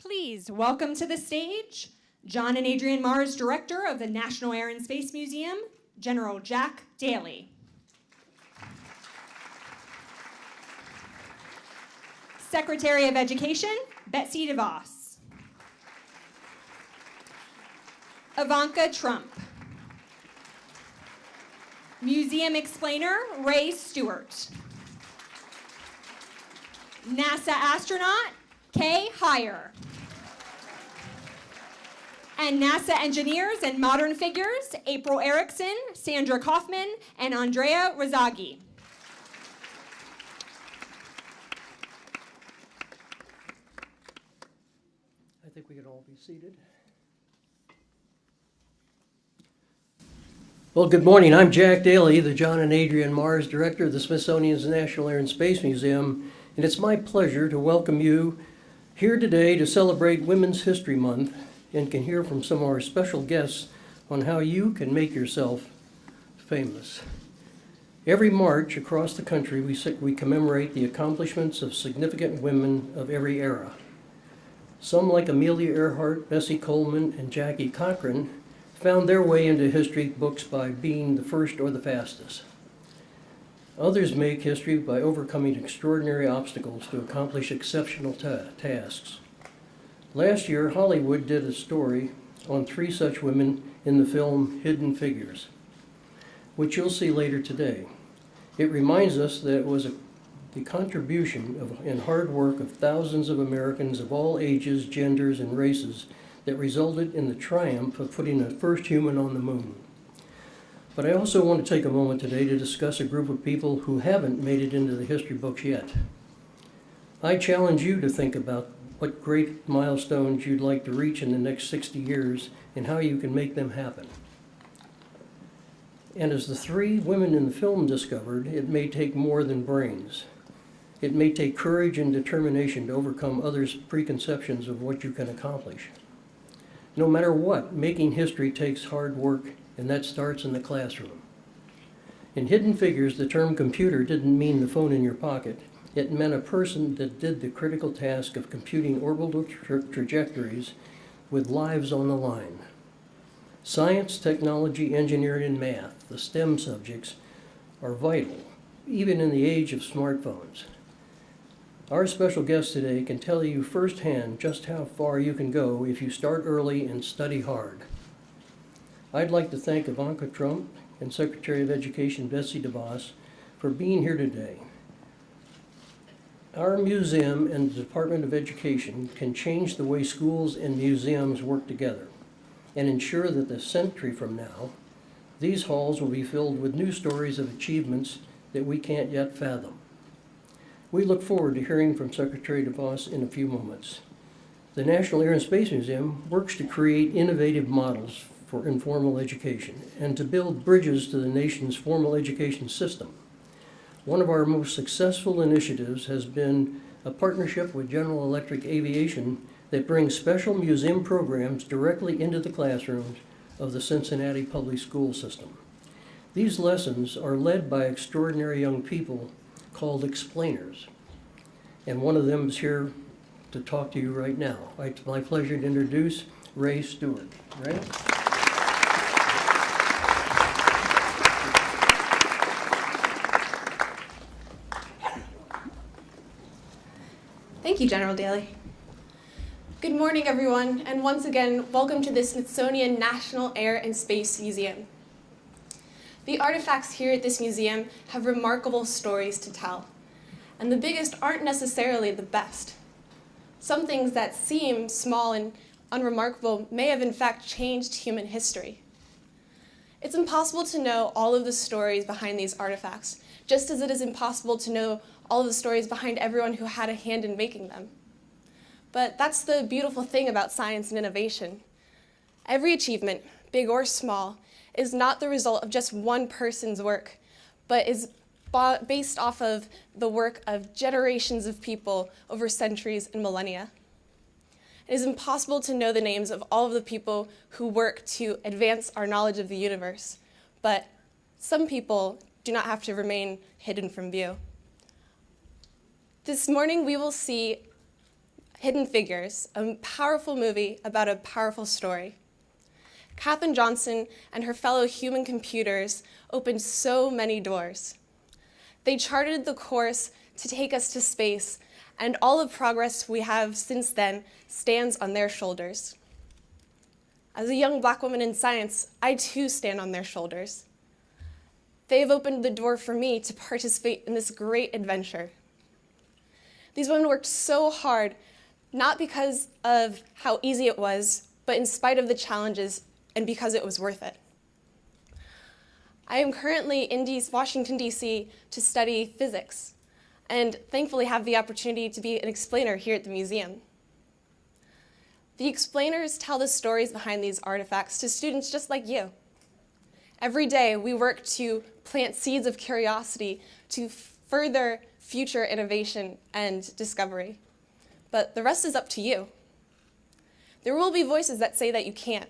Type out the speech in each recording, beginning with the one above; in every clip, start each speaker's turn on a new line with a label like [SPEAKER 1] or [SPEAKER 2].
[SPEAKER 1] Please welcome to the stage John and Adrienne Mars, Director of the National Air and Space Museum, General Jack Daly. Secretary of Education, Betsy DeVos. Ivanka Trump. Museum Explainer, Ray Stewart. NASA Astronaut Kay Hire. And NASA Engineers and Modern Figures, April Erickson, Sandra Kaufman, and Andrea Razaghi.
[SPEAKER 2] I think we can all be seated. Well, good morning. I'm Jack Daly, the John and Adrienne Mars Director of the Smithsonian's National Air and Space Museum, and it's my pleasure to welcome you here today to celebrate Women's History Month and can hear from some of our special guests on how you can make yourself famous. Every March across the country, we commemorate the accomplishments of significant women of every era. Some, like Amelia Earhart, Bessie Coleman, and Jackie Cochran, found their way into history books by being the first or the fastest. Others make history by overcoming extraordinary obstacles to accomplish exceptional tasks. Last year, Hollywood did a story on 3 such women in the film Hidden Figures, which you'll see later today. It reminds us that it was the contribution and hard work of thousands of Americans of all ages, genders, and races that resulted in the triumph of putting the first human on the moon. But I also want to take a moment today to discuss a group of people who haven't made it into the history books yet. I challenge you to think about what great milestones you'd like to reach in the next 60 years and how you can make them happen. And as the 3 women in the film discovered, it may take more than brains. It may take courage and determination to overcome others' preconceptions of what you can accomplish. No matter what, making history takes hard work, and that starts in the classroom. In Hidden Figures, the term computer didn't mean the phone in your pocket. It meant a person that did the critical task of computing orbital trajectories with lives on the line. Science, technology, engineering, and math, the STEM subjects, are vital, even in the age of smartphones. Our special guest today can tell you firsthand just how far you can go if you start early and study hard. I'd like to thank Ivanka Trump and Secretary of Education Betsy DeVos for being here today. Our museum and the Department of Education can change the way schools and museums work together and ensure that a century from now, these halls will be filled with new stories of achievements that we can't yet fathom. We look forward to hearing from Secretary DeVos in a few moments. The National Air and Space Museum works to create innovative models for informal education and to build bridges to the nation's formal education system. One of our most successful initiatives has been a partnership with General Electric Aviation that brings special museum programs directly into the classrooms of the Cincinnati public school system. These lessons are led by extraordinary young people called explainers, and one of them is here to talk to you right now. It's my pleasure to introduce Ray Stewart. Ray?
[SPEAKER 3] Thank you, General Daly. Good morning, everyone, and once again, welcome to the Smithsonian National Air and Space Museum. The artifacts here at this museum have remarkable stories to tell, and the biggest aren't necessarily the best. Some things that seem small and unremarkable may have in fact changed human history. It's impossible to know all of the stories behind these artifacts, just as it is impossible to know all of the stories behind everyone who had a hand in making them. But that's the beautiful thing about science and innovation. Every achievement, big or small, is not the result of just one person's work, but is based off of the work of generations of people over centuries and millennia. It is impossible to know the names of all of the people who work to advance our knowledge of the universe, but some people do not have to remain hidden from view. This morning we will see Hidden Figures, a powerful movie about a powerful story. Katherine Johnson and her fellow human computers opened so many doors. They charted the course to take us to space, and all the progress we have since then stands on their shoulders. As a young Black woman in science, I too stand on their shoulders. They have opened the door for me to participate in this great adventure. These women worked so hard, not because of how easy it was, but in spite of the challenges and because it was worth it. I am currently in Washington, D.C. to study physics, and thankfully have the opportunity to be an explainer here at the museum. The explainers tell the stories behind these artifacts to students just like you. Every day, we work to plant seeds of curiosity to further future innovation and discovery. But the rest is up to you. There will be voices that say that you can't.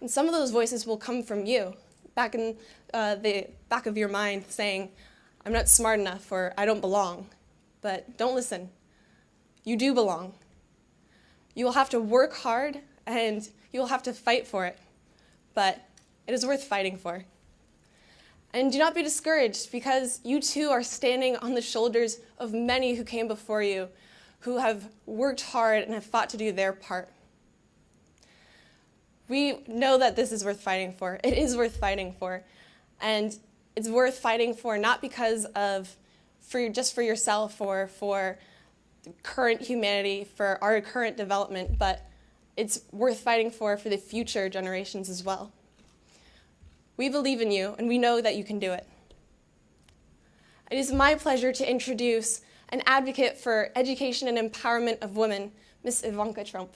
[SPEAKER 3] And some of those voices will come from you, back in the back of your mind saying, I'm not smart enough, or I don't belong. But don't listen. You do belong. You will have to work hard, and you will have to fight for it. But it is worth fighting for. And do not be discouraged, because you too are standing on the shoulders of many who came before you, who have worked hard and have fought to do their part. We know that this is worth fighting for. It is worth fighting for. And it's worth fighting for not because of just for yourself or for current humanity, for our current development, but it's worth fighting for the future generations as well. We believe in you, and we know that you can do it. It is my pleasure to introduce an advocate for education and empowerment of women, Ms. Ivanka Trump.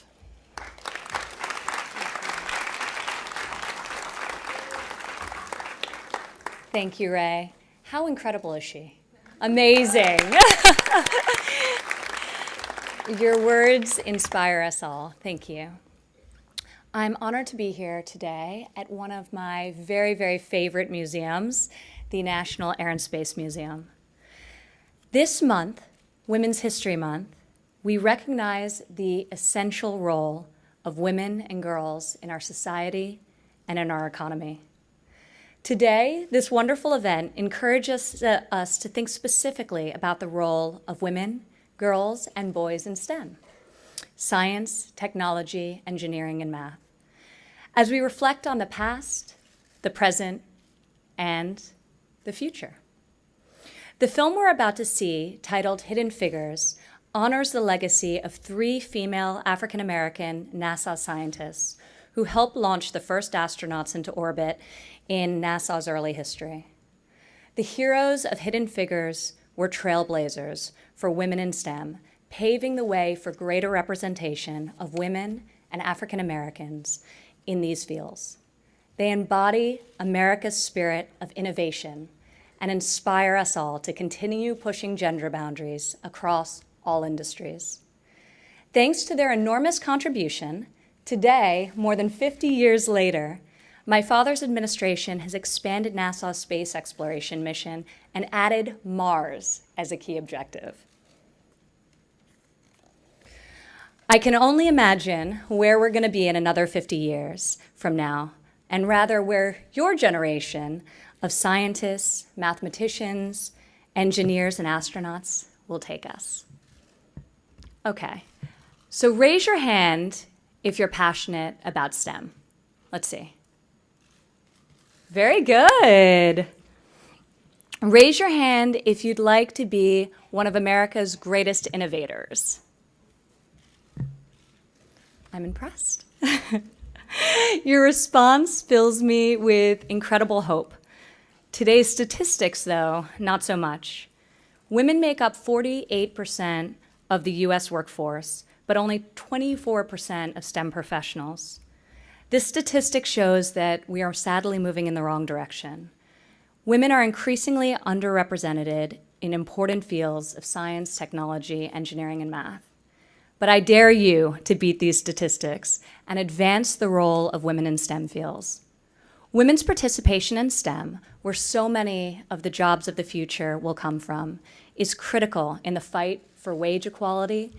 [SPEAKER 4] Thank you, Ray. How incredible is she? Amazing. Your words inspire us all. Thank you. I'm honored to be here today at one of my very, very favorite museums, the National Air and Space Museum. This month, Women's History Month, we recognize the essential role of women and girls in our society and in our economy. Today, this wonderful event encourages us to think specifically about the role of women, girls, and boys in STEM: science, technology, engineering, and math. As we reflect on the past, the present, and the future. The film we're about to see, titled Hidden Figures, honors the legacy of 3 female African-American NASA scientists who helped launch the first astronauts into orbit in NASA's early history. The heroes of Hidden Figures were trailblazers for women in STEM, paving the way for greater representation of women and African Americans in these fields. They embody America's spirit of innovation and inspire us all to continue pushing gender boundaries across all industries. Thanks to their enormous contribution, today, more than 50 years later, my father's administration has expanded NASA's space exploration mission and added Mars as a key objective. I can only imagine where we're going to be in another 50 years from now, and rather where your generation of scientists, mathematicians, engineers, and astronauts will take us. Okay, so raise your hand if you're passionate about STEM. Let's see. Very good. Raise your hand if you'd like to be one of America's greatest innovators. I'm impressed. Your response fills me with incredible hope. Today's statistics, though, not so much. Women make up 48% of the U.S. workforce, but only 24% of STEM professionals. This statistic shows that we are sadly moving in the wrong direction. Women are increasingly underrepresented in important fields of science, technology, engineering, and math. But I dare you to beat these statistics and advance the role of women in STEM fields. Women's participation in STEM, where so many of the jobs of the future will come from, is critical in the fight for wage equality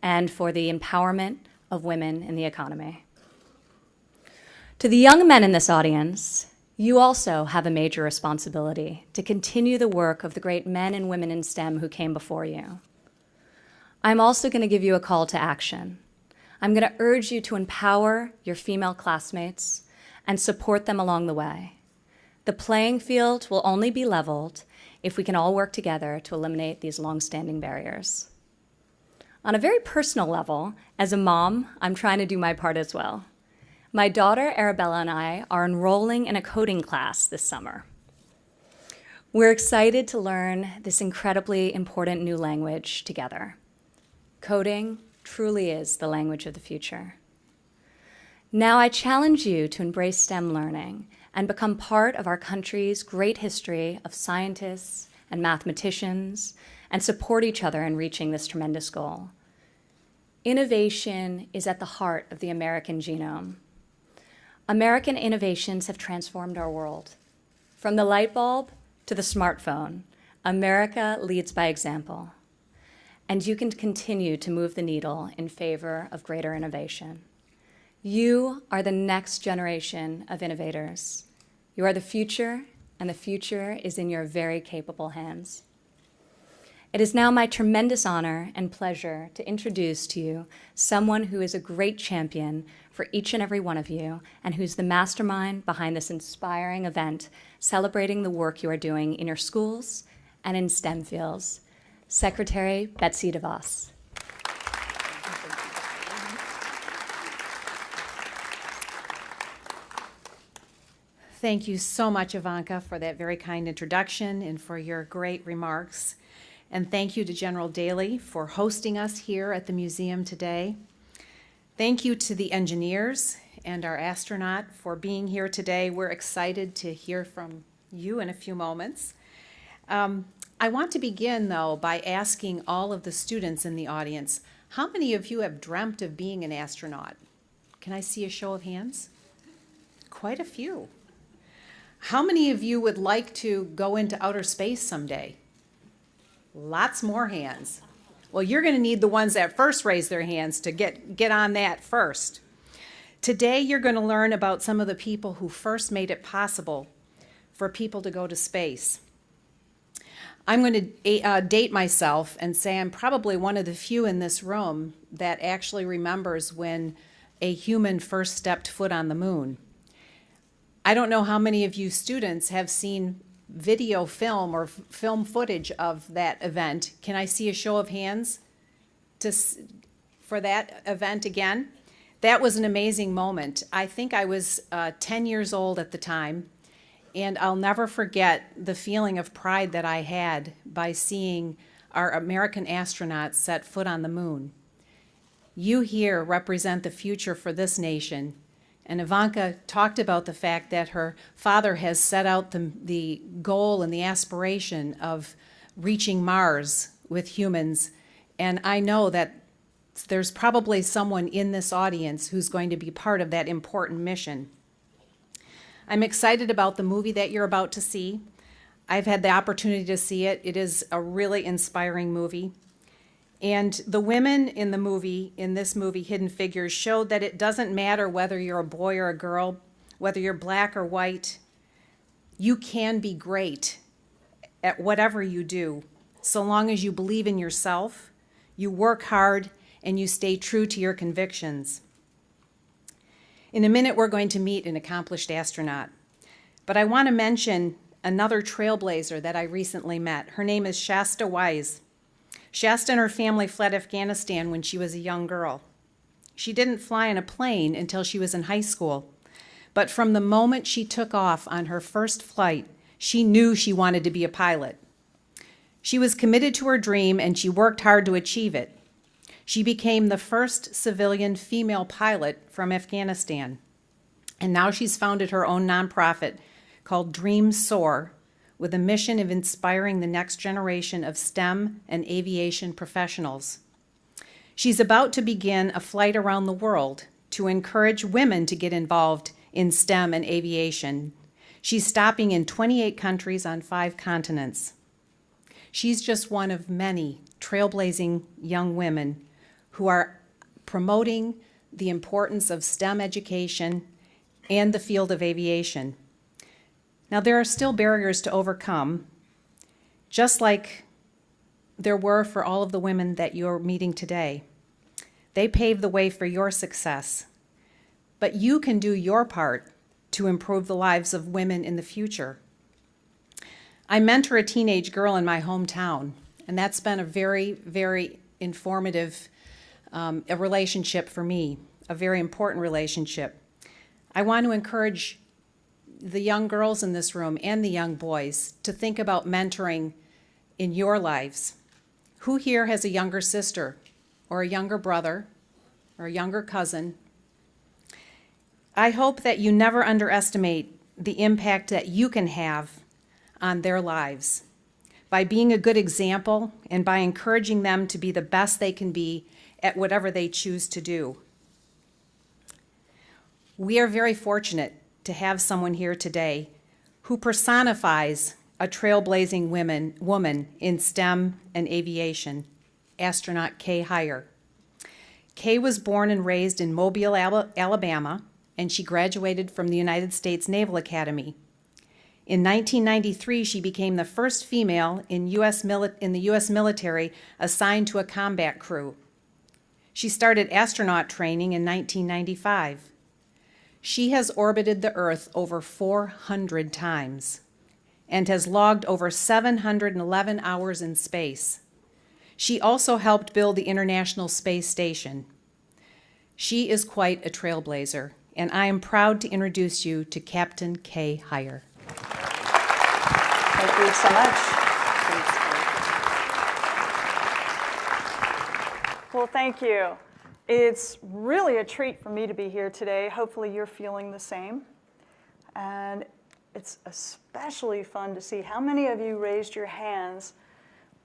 [SPEAKER 4] and for the empowerment of women in the economy. To the young men in this audience, you also have a major responsibility to continue the work of the great men and women in STEM who came before you. I'm also going to give you a call to action. I'm going to urge you to empower your female classmates and support them along the way. The playing field will only be leveled if we can all work together to eliminate these long-standing barriers. On a very personal level, as a mom, I'm trying to do my part as well. My daughter, Arabella, and I are enrolling in a coding class this summer. We're excited to learn this incredibly important new language together. Coding truly is the language of the future. Now I challenge you to embrace STEM learning and become part of our country's great history of scientists and mathematicians and support each other in reaching this tremendous goal. Innovation is at the heart of the American genome. American innovations have transformed our world. From the light bulb to the smartphone, America leads by example. And you can continue to move the needle in favor of greater innovation. You are the next generation of innovators. You are the future, and the future is in your very capable hands. It is now my tremendous honor and pleasure to introduce to you someone who is a great champion for each and every one of you, and who's the mastermind behind this inspiring event celebrating the work you are doing in your schools and in STEM fields. Secretary Betsy DeVos.
[SPEAKER 5] Thank you so much, Ivanka, for that very kind introduction and for your great remarks. And thank you to General Daly for hosting us here at the museum today. Thank you to the engineers and our astronaut for being here today. We're excited to hear from you in a few moments. I want to begin, though, by asking all of the students in the audience, how many of you have dreamt of being an astronaut? Can I see a show of hands? Quite a few. How many of you would like to go into outer space someday? Lots more hands. Well, you're going to need the ones that first raise their hands to get on that first. Today, you're going to learn about some of the people who first made it possible for people to go to space. I'm going to date myself and say I'm probably one of the few in this room that actually remembers when a human first stepped foot on the moon. I don't know how many of you students have seen video film or film footage of that event. Can I see a show of hands for that event again? That was an amazing moment. I think I was 10 years old at the time, and I'll never forget the feeling of pride that I had by seeing our American astronauts set foot on the moon. You here represent the future for this nation. And Ivanka talked about the fact that her father has set out the goal and the aspiration of reaching Mars with humans. And I know that there's probably someone in this audience who's going to be part of that important mission. I'm excited about the movie that you're about to see. I've had the opportunity to see it. It is a really inspiring movie. And the women in this movie, Hidden Figures, showed that it doesn't matter whether you're a boy or a girl, whether you're black or white, you can be great at whatever you do, so long as you believe in yourself, you work hard, and you stay true to your convictions. In a minute, we're going to meet an accomplished astronaut. But I want to mention another trailblazer that I recently met. Her name is Shasta Wise. Shasta and her family fled Afghanistan when she was a young girl. She didn't fly on a plane until she was in high school. But from the moment she took off on her first flight, she knew she wanted to be a pilot. She was committed to her dream, and she worked hard to achieve it. She became the first civilian female pilot from Afghanistan. And now she's founded her own nonprofit called Dream Soar, with a mission of inspiring the next generation of STEM and aviation professionals. She's about to begin a flight around the world to encourage women to get involved in STEM and aviation. She's stopping in 28 countries on 5 continents. She's just one of many trailblazing young women who are promoting the importance of STEM education and the field of aviation. Now, there are still barriers to overcome, just like there were for all of the women that you're meeting today. They paved the way for your success, but you can do your part to improve the lives of women in the future. I mentor a teenage girl in my hometown, and that's been a very, very informative a relationship for me, a very important relationship. I want to encourage the young girls in this room and the young boys to think about mentoring in your lives. Who here has a younger sister or a younger brother or a younger cousin? I hope that you never underestimate the impact that you can have on their lives by being a good example and by encouraging them to be the best they can be at whatever they choose to do. We are very fortunate to have someone here today who personifies a trailblazing woman in STEM and aviation, Astronaut Kay Hire. Kay was born and raised in Mobile, Alabama, and she graduated from the United States Naval Academy. In 1993, she became the first female in the U.S. military assigned to a combat crew. She started astronaut training in 1995. She has orbited the Earth over 400 times and has logged over 711 hours in space. She also helped build the International Space Station. She is quite a trailblazer, and I am proud to introduce you to Captain Kay Hire.
[SPEAKER 6] Thank you so much. Well, thank you. It's really a treat for me to be here today. Hopefully you're feeling the same. And it's especially fun to see how many of you raised your hands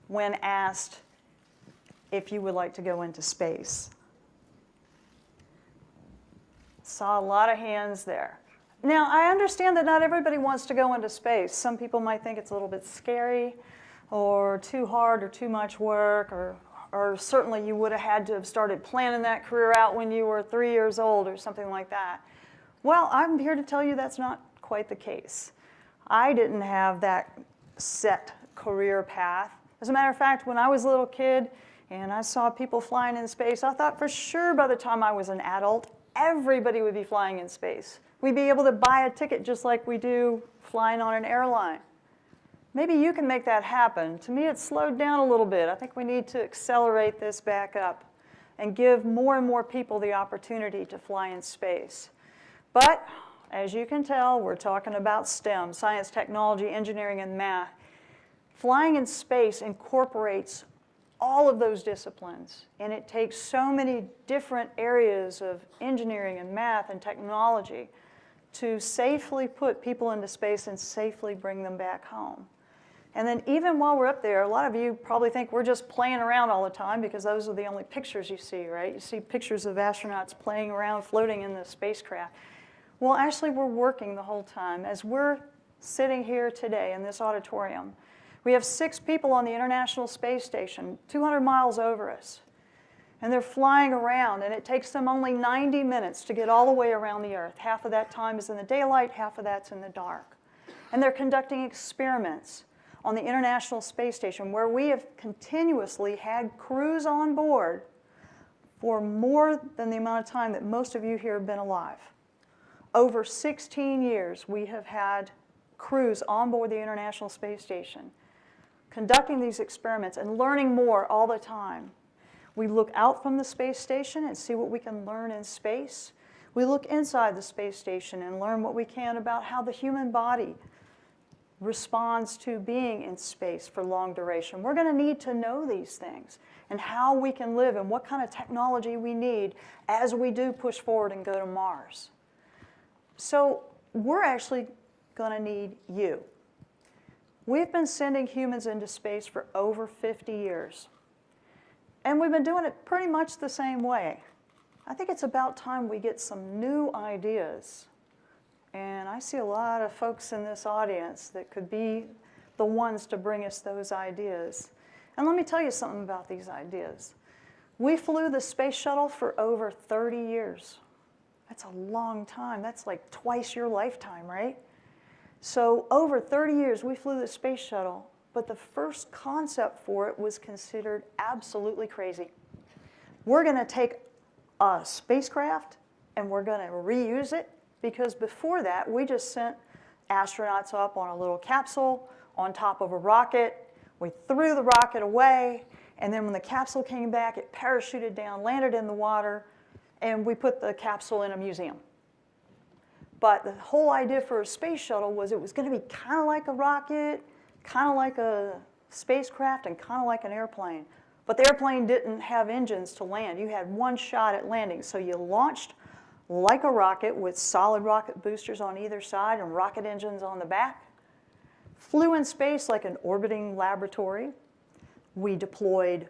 [SPEAKER 6] when asked if you would like to go into space. Saw a lot of hands there. Now, I understand that not everybody wants to go into space. Some people might think it's a little bit scary or too hard or too much work, or certainly you would have had to have started planning that career out when you were 3 years old or something like that. Well, I'm here to tell you that's not quite the case. I didn't have that set career path. As a matter of fact, when I was a little kid and I saw people flying in space, I thought for sure by the time I was an adult, everybody would be flying in space. We'd be able to buy a ticket just like we do flying on an airline. Maybe you can make that happen. To me, it's slowed down a little bit. I think we need to accelerate this back up and give more and more people the opportunity to fly in space. But as you can tell, we're talking about STEM, science, technology, engineering, and math. Flying in space incorporates all of those disciplines, and it takes so many different areas of engineering and math and technology to safely put people into space and safely bring them back home. And then even while we're up there, a lot of you probably think we're just playing around all the time because those are the only pictures you see, right? You see pictures of astronauts playing around, floating in the spacecraft. Well, actually, we're working the whole time. As we're sitting here today in this auditorium, we have 6 people on the International Space Station, 200 miles over us. And they're flying around, and it takes them only 90 minutes to get all the way around the Earth. Half of that time is in the daylight, half of that's in the dark. And they're conducting experiments on the International Space Station where we have continuously had crews on board for more than the amount of time that most of you here have been alive. Over 16 years, we have had crews on board the International Space Station conducting these experiments and learning more all the time. We look out from the space station and see what we can learn in space. We look inside the space station and learn what we can about how the human body responds to being in space for long duration. We're going to need to know these things and how we can live and what kind of technology we need as we do push forward and go to Mars. So we're actually going to need you. We've been sending humans into space for over 50 years. And we've been doing it pretty much the same way. I think it's about time we get some new ideas. And I see a lot of folks in this audience that could be the ones to bring us those ideas. And let me tell you something about these ideas. We flew the space shuttle for over 30 years. That's a long time. That's like twice your lifetime, right? So over 30 years, we flew the space shuttle, but the first concept for it was considered absolutely crazy. We're going to take a spacecraft and we're going to reuse it, because before that, we just sent astronauts up on a little capsule on top of a rocket. We threw the rocket away, and then when the capsule came back, it parachuted down, landed in the water, and we put the capsule in a museum. But the whole idea for a space shuttle was it was going to be kind of like a rocket, kind of like a spacecraft, and kind of like an airplane. But the airplane didn't have engines to land. You had one shot at landing. So you launched like a rocket with solid rocket boosters on either side and rocket engines on the back. Flew in space like an orbiting laboratory. We deployed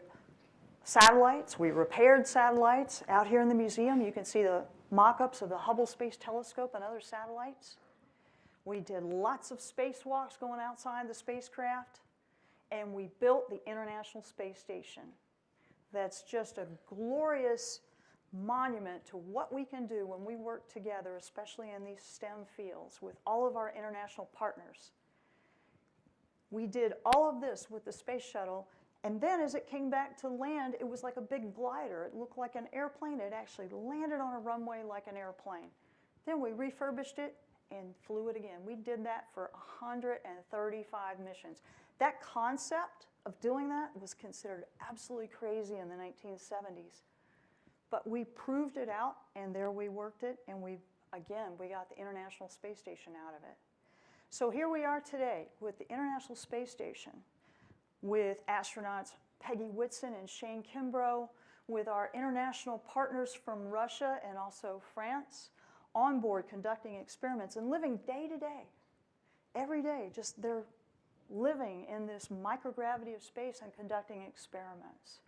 [SPEAKER 6] satellites. We repaired satellites. Out here in the museum, you can see the mock-ups of the Hubble Space Telescope and other satellites. We did lots of spacewalks going outside the spacecraft, and we built the International Space Station. That's just a glorious monument to what we can do when we work together, especially in these STEM fields, with all of our international partners. We did all of this with the space shuttle, and then as it came back to land, it was like a big glider. It looked like an airplane. It actually landed on a runway like an airplane. Then we refurbished it and flew it again. We did that for 135 missions. That concept of doing that was considered absolutely crazy in the 1970s. But we proved it out, and there we worked it, and we got the International Space Station out of it. So here we are today with the International Space Station, with astronauts Peggy Whitson and Shane Kimbrough, with our international partners from Russia and also France, on board conducting experiments and living day to day, every day, just they're living in this microgravity of space and conducting experiments.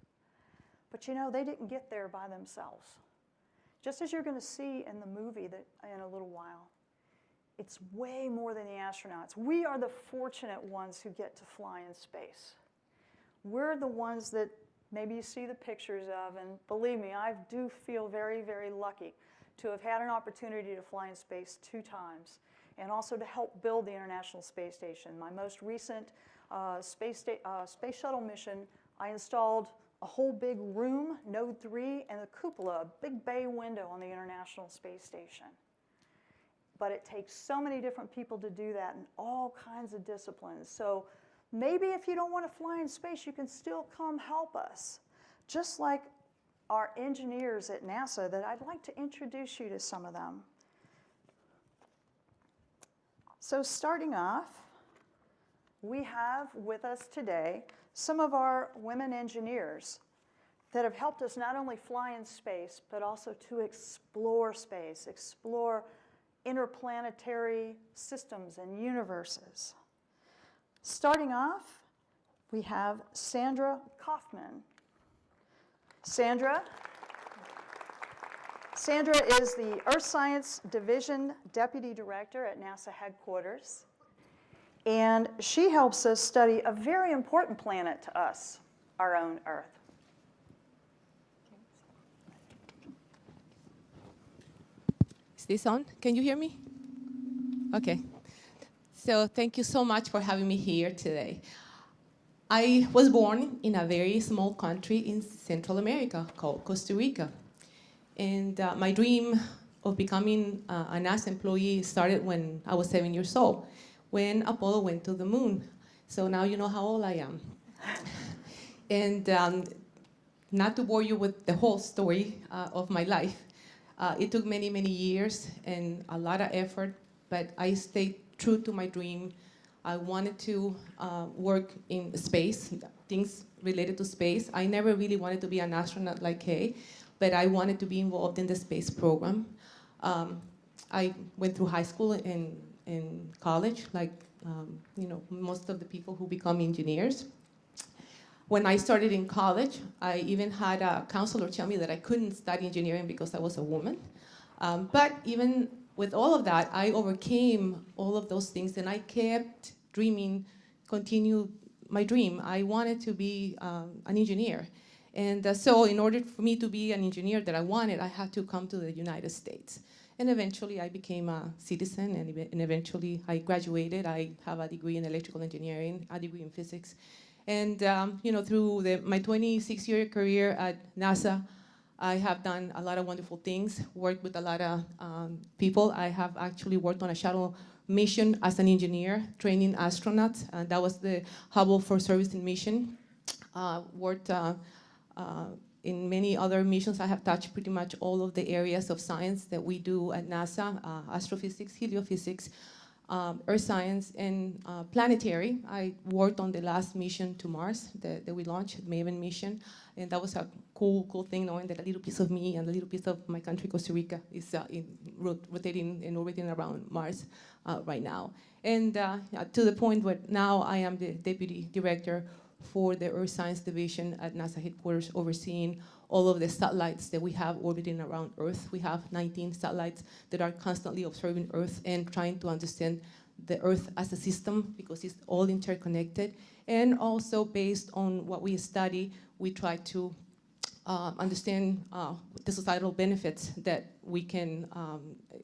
[SPEAKER 6] But you know, they didn't get there by themselves. Just as you're going to see in the movie that in a little while, it's way more than the astronauts. We are the fortunate ones who get to fly in space. We're the ones that maybe you see the pictures of, and believe me, I do feel very, very lucky to have had an opportunity to fly in space 2 times, and also to help build the International Space Station. My most recent space shuttle mission, I installed a whole big room, Node 3, and a cupola, a big bay window on the International Space Station. But it takes so many different people to do that in all kinds of disciplines. So maybe if you don't want to fly in space, you can still come help us. Just like our engineers at NASA, that I'd like to introduce you to some of them. So starting off, we have with us today some of our women engineers that have helped us not only fly in space, but also to explore space, explore interplanetary systems and universes. Starting off, we have Sandra Kaufman. Sandra is the Earth Science Division Deputy Director at NASA headquarters, and she helps us study a very important planet to us, our own Earth.
[SPEAKER 7] Is this on? Can you hear me? Okay. So thank you so much for having me here today. I was born in a very small country in Central America called Costa Rica. And my dream of becoming a NASA employee started when I was 7 years old, when Apollo went to the moon. So now you know how old I am. And not to bore you with the whole story of my life, it took many, many years and a lot of effort, but I stayed true to my dream. I wanted to work in space, things related to space. I never really wanted to be an astronaut like Kay, but I wanted to be involved in the space program. I went through high school and college, like most of the people who become engineers. When I started in college, I even had a counselor tell me that I couldn't study engineering because I was a woman. But even with all of that, I overcame all of those things, and I kept dreaming, continued my dream. I wanted to be an engineer. And so in order for me to be an engineer that I wanted, I had to come to the United States. And eventually I became a citizen, and eventually I graduated. I have a degree in electrical engineering, a degree in physics. And through my 26-year career at NASA, I have done a lot of wonderful things, worked with a lot of people. I have actually worked on a shuttle mission as an engineer, training astronauts. That was the Hubble for Servicing mission. Worked in many other missions. I have touched pretty much all of the areas of science that we do at NASA, astrophysics, heliophysics, earth science, and planetary. I worked on the last mission to Mars that we launched, the Maven mission, and that was a cool thing, knowing that a little piece of me and a little piece of my country, Costa Rica, is rotating and orbiting around Mars right now. And to the point where now I am the deputy director for the Earth Science Division at NASA headquarters, overseeing all of the satellites that we have orbiting around Earth. We have 19 satellites that are constantly observing Earth and trying to understand the Earth as a system, because it's all interconnected. And also, based on what we study, we try to understand the societal benefits that we can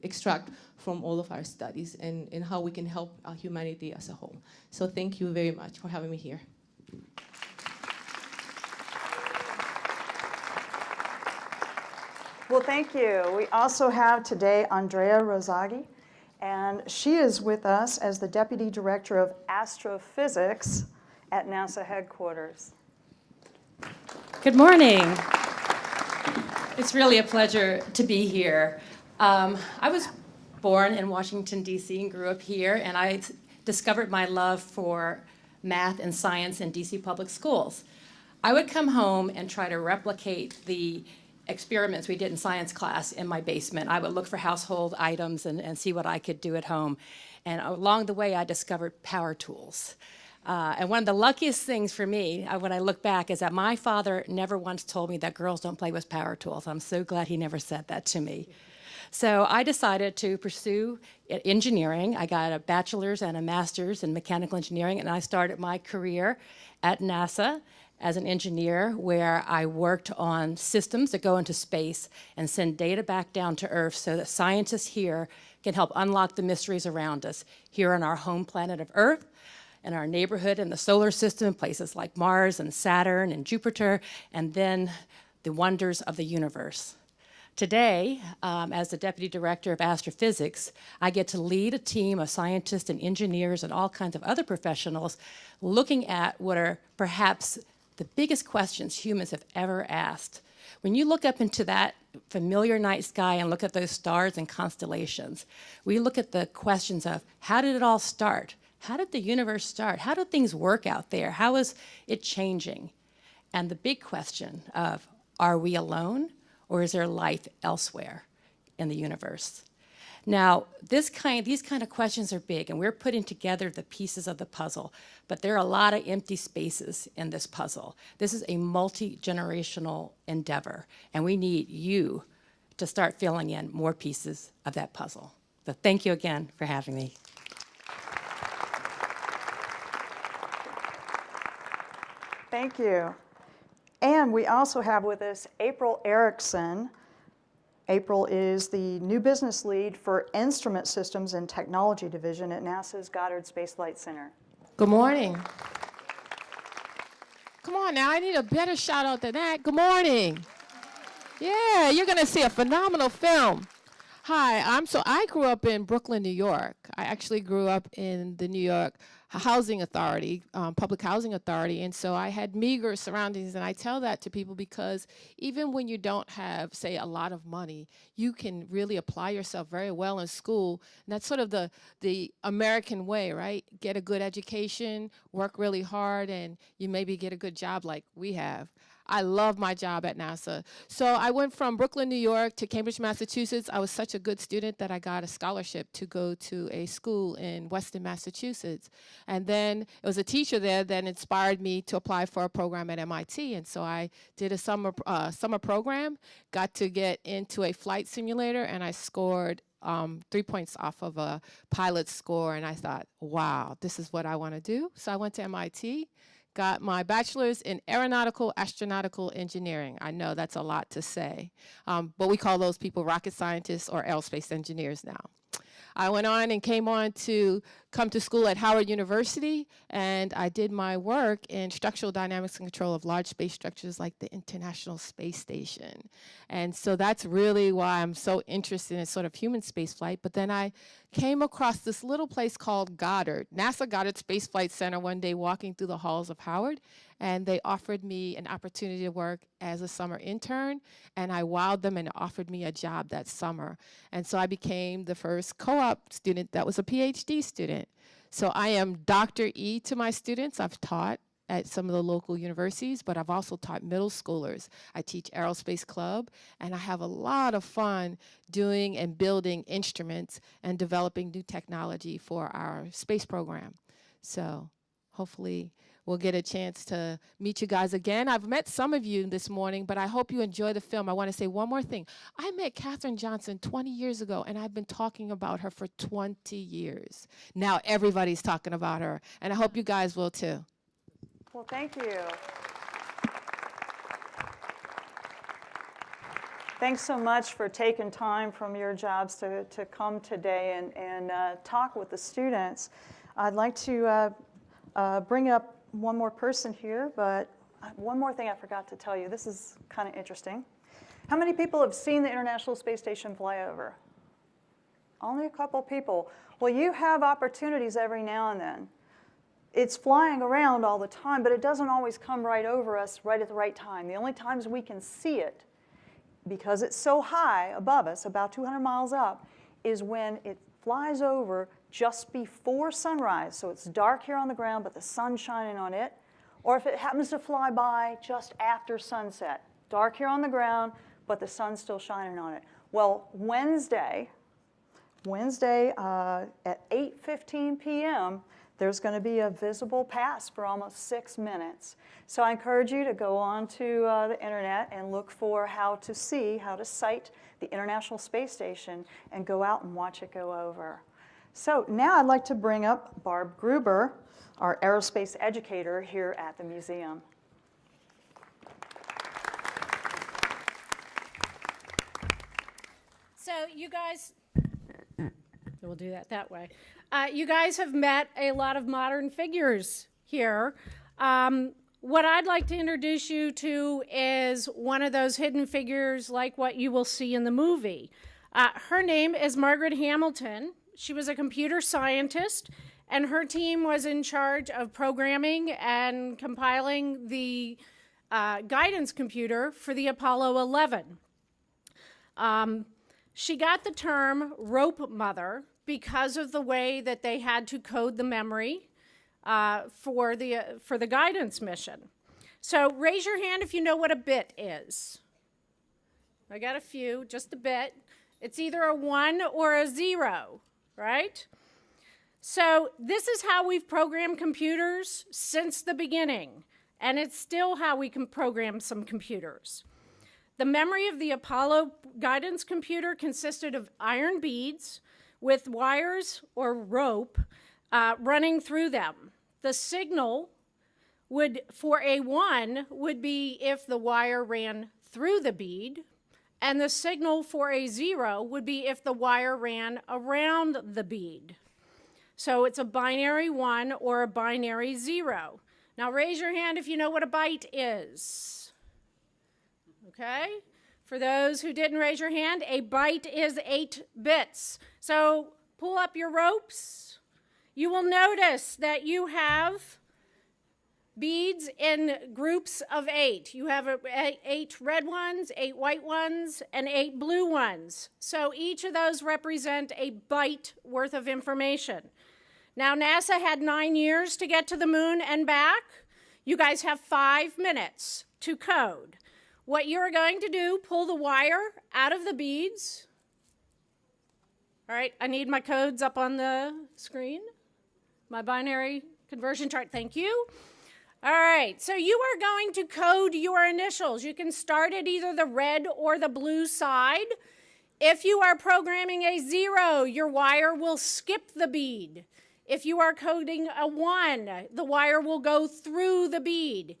[SPEAKER 7] extract from all of our studies, and how we can help humanity as a whole. So thank you very much for having me here.
[SPEAKER 6] Well, thank you. We also have today Andrea Rosaghi, and she is with us as the Deputy Director of Astrophysics at NASA headquarters.
[SPEAKER 8] Good morning. It's really a pleasure to be here. I was born in Washington, D.C. and grew up here, and I discovered my love for math and science in D.C. public schools. I would come home and try to replicate the experiments we did in science class in my basement. I would look for household items and see what I could do at home. And along the way, I discovered power tools. And one of the luckiest things for me, when I look back, is that my father never once told me that girls don't play with power tools. I'm so glad he never said that to me. So I decided to pursue engineering. I got a bachelor's and a master's in mechanical engineering, and I started my career at NASA as an engineer, where I worked on systems that go into space and send data back down to Earth so that scientists here can help unlock the mysteries around us here on our home planet of Earth, in our neighborhood in the solar system, places like Mars and Saturn and Jupiter, and then the wonders of the universe. Today, as the Deputy Director of Astrophysics, I get to lead a team of scientists and engineers and all kinds of other professionals looking at what are perhaps the biggest questions humans have ever asked. When you look up into that familiar night sky and look at those stars and constellations, we look at the questions of, how did it all start? How did the universe start? How do things work out there? How is it changing? And the big question of, are we alone, or is there life elsewhere in the universe? Now, these kind of questions are big, and we're putting together the pieces of the puzzle, but there are a lot of empty spaces in this puzzle. This is a multi-generational endeavor, and we need you to start filling in more pieces of that puzzle. So thank you again for having me.
[SPEAKER 6] Thank you. And we also have with us April Erickson. April is the new business lead for Instrument Systems and Technology Division at NASA's Goddard Space Flight Center.
[SPEAKER 9] Good morning. Come on now, I need a better shout out than that. Good morning. Yeah, you're going to see a phenomenal film. Hi, I grew up in Brooklyn, New York. I actually grew up in the New York Housing Authority, Public Housing Authority, and so I had meager surroundings, and I tell that to people because even when you don't have, say, a lot of money, you can really apply yourself very well in school, and that's sort of the American way, right? Get a good education, work really hard, and you maybe get a good job like we have. I love my job at NASA. So I went from Brooklyn, New York to Cambridge, Massachusetts. I was such a good student that I got a scholarship to go to a school in Weston, Massachusetts. And then it was a teacher there that inspired me to apply for a program at MIT. And so I did a summer program, got to get into a flight simulator, and I scored 3 points off of a pilot score. And I thought, wow, this is what I want to do. So I went to MIT, got my bachelor's in aeronautical astronautical engineering. I know that's a lot to say, but we call those people rocket scientists or aerospace engineers now. I went on and came on to come to school at Howard University, and I did my work in structural dynamics and control of large space structures like the International Space Station. And so that's really why I'm so interested in sort of human space flight. But then I came across this little place called Goddard, NASA Goddard Space Flight Center, one day walking through the halls of Howard, and they offered me an opportunity to work as a summer intern, and I wowed them and offered me a job that summer. And so I became the first co-op student that was a PhD student. So I am Dr. E to my students. I've taught at some of the local universities, but I've also taught middle schoolers. I teach Aerospace Club, and I have a lot of fun doing and building instruments and developing new technology for our space program. So hopefully we'll get a chance to meet you guys again. I've met some of you this morning, but I hope you enjoy the film. I want to say one more thing. I met Katherine Johnson 20 years ago, and I've been talking about her for 20 years. Now everybody's talking about her, and I hope you guys will too.
[SPEAKER 6] Well, thank you. Thanks so much for taking time from your jobs to come today and talk with the students. I'd like to bring up one more person here, but one more thing I forgot to tell you. This is kind of interesting. How many people have seen the International Space Station fly over? Only a couple people. Well, you have opportunities every now and then. It's flying around all the time, but it doesn't always come right over us right at the right time. The only times we can see it, because it's so high above us, about 200 miles up, is when it flies over just before sunrise. So it's dark here on the ground, but the sun's shining on it. Or if it happens to fly by just after sunset. Dark here on the ground, but the sun's still shining on it. Well, Wednesday at 8:15 p.m., there's going to be a visible pass for almost 6 minutes. So I encourage you to go onto the internet and look for how to sight the International Space Station and go out and watch it go over. So now I'd like to bring up Barb Gruber, our aerospace educator here at the museum.
[SPEAKER 10] So you guys, we'll do that way. You guys have met a lot of modern figures here. What I'd like to introduce you to is one of those hidden figures like what you will see in the movie. Her name is Margaret Hamilton. She was a computer scientist, and her team was in charge of programming and compiling the guidance computer for the Apollo 11. She got the term rope mother because of the way that they had to code the memory for the guidance mission. So raise your hand if you know what a bit is. I got a few, just a bit. It's either a 1 or a 0, right? So this is how we've programmed computers since the beginning, and it's still how we can program some computers. The memory of the Apollo guidance computer consisted of iron beads with wires or rope running through them. The signal for a 1 would be if the wire ran through the bead, and the signal for a 0 would be if the wire ran around the bead. So it's a binary 1 or a binary 0. Now raise your hand if you know what a byte is. Okay? For those who didn't raise your hand, a byte is 8 bits. So pull up your ropes. You will notice that you have beads in groups of 8. You have 8 red ones, 8 white ones, and 8 blue ones. So each of those represent a byte worth of information. Now NASA had 9 years to get to the moon and back. You guys have 5 minutes to code. What you're going to do, pull the wire out of the beads. All right, I need my codes up on the screen. My binary conversion chart, thank you. All right, so you are going to code your initials. You can start at either the red or the blue side. If you are programming a 0, your wire will skip the bead. If you are coding a 1, the wire will go through the bead.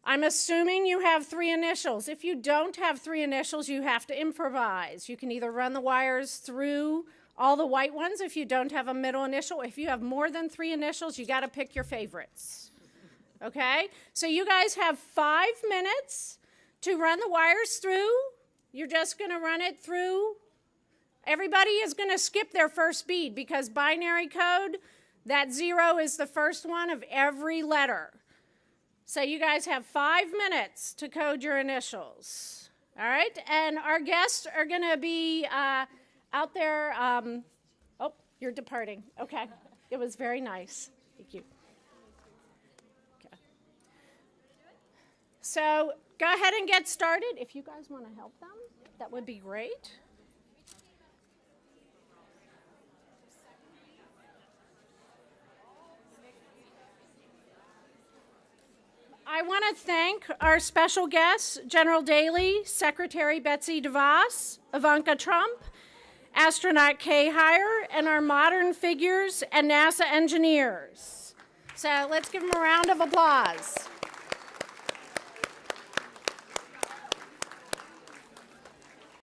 [SPEAKER 10] I'm assuming you have 3 initials. If you don't have 3 initials, you have to improvise. You can either run the wires through all the white ones if you don't have a middle initial. If you have more than 3 initials, you got to pick your favorites. Okay? So you guys have 5 minutes to run the wires through. You're just going to run it through. Everybody is going to skip their first bead because binary code, that 0 is the first one of every letter. So you guys have 5 minutes to code your initials. All right? And our guests are going to be out there. Oh, you're departing. Okay. It was very nice. Thank you. Okay. So go ahead and get started. If you guys want to help them, that would be great. I want to thank our special guests, General Daly, Secretary Betsy DeVos, Ivanka Trump, Astronaut Kay Hire, and our modern figures and NASA engineers. So let's give them a round of applause.